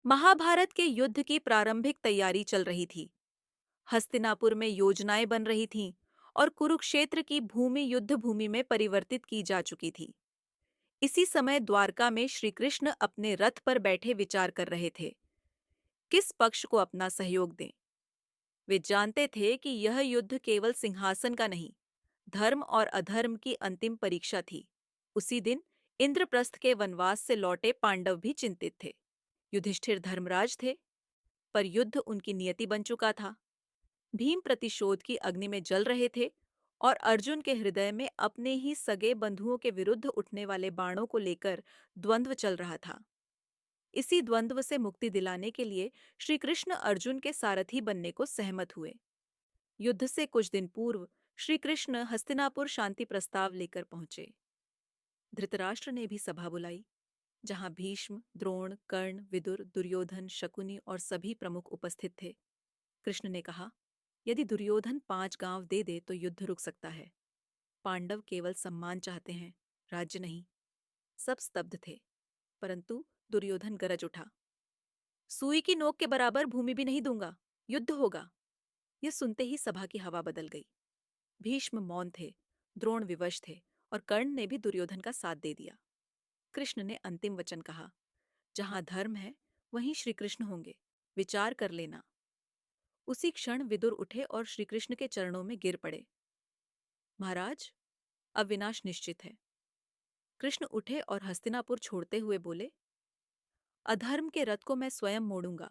महाभारत के युद्ध की प्रारंभिक तैयारी चल रही थी। हस्तिनापुर में योजनाएं बन रही थीं और कुरुक्षेत्र की भूमि युद्ध भूमि में परिवर्तित की जा चुकी थी। इसी समय द्वारका में श्री कृष्ण अपने रथ पर बैठे विचार कर रहे थे, किस पक्ष को अपना सहयोग दें। वे जानते थे कि यह युद्ध केवल सिंहासन का नहीं, धर्म और अधर्म की अंतिम परीक्षा थी। उसी दिन इंद्रप्रस्थ के वनवास से लौटे पांडव भी चिंतित थे। युधिष्ठिर धर्मराज थे, पर युद्ध उनकी नियति बन चुका था। भीम प्रतिशोध की अग्नि में जल रहे थे और अर्जुन के हृदय में अपने ही सगे बंधुओं के विरुद्ध उठने वाले बाणों को लेकर द्वंद्व चल रहा था। इसी द्वंद्व से मुक्ति दिलाने के लिए श्री कृष्ण अर्जुन के सारथी बनने को सहमत हुए। युद्ध से कुछ दिन पूर्व श्री कृष्ण हस्तिनापुर शांति प्रस्ताव लेकर पहुंचे। धृतराष्ट्र ने भी सभा बुलाई, जहां भीष्म, द्रोण, कर्ण, विदुर, दुर्योधन, शकुनी और सभी प्रमुख उपस्थित थे। कृष्ण ने कहा, यदि दुर्योधन 5 गांव दे दे तो युद्ध रुक सकता है। पांडव केवल सम्मान चाहते हैं, राज्य नहीं। सब स्तब्ध थे, परंतु दुर्योधन गरज उठा, सुई की नोक के बराबर भूमि भी नहीं दूंगा, युद्ध होगा। यह सुनते ही सभा की हवा बदल गई। भीष्म मौन थे, द्रोण विवश थे और कर्ण ने भी दुर्योधन का साथ दे दिया। कृष्ण ने अंतिम वचन कहा, जहां धर्म है वहीं श्री कृष्ण होंगे, विचार कर लेना। उसी क्षण विदुर उठे और श्री कृष्ण के चरणों में गिर पड़े। महाराज, अब विनाश निश्चित है। कृष्ण उठे और हस्तिनापुर छोड़ते हुए बोले, अधर्म के रथ को मैं स्वयं मोड़ूंगा।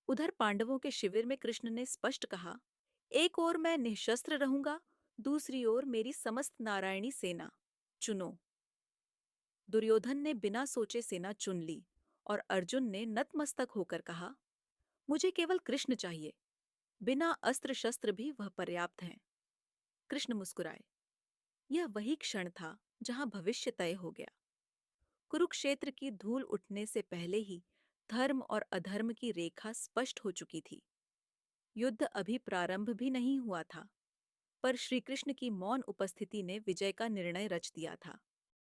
उधर पांडवों के शिविर में कृष्ण ने स्पष्ट कहा, एक ओर मैं निशस्त्र रहूंगा, दूसरी ओर मेरी समस्त नारायणी सेना। चुनो। दुर्योधन ने बिना सोचे सेना चुन ली और अर्जुन ने नतमस्तक होकर कहा, मुझे केवल कृष्ण चाहिए, बिना अस्त्र शस्त्र भी वह पर्याप्त हैं। कृष्ण मुस्कुराए। यह वही क्षण था जहां भविष्य तय हो गया। कुरुक्षेत्र की धूल उठने से पहले ही धर्म और अधर्म की रेखा स्पष्ट हो चुकी थी। युद्ध अभी प्रारंभ भी नहीं हुआ था, पर श्री कृष्ण की मौन उपस्थिति ने विजय का निर्णय रच दिया था।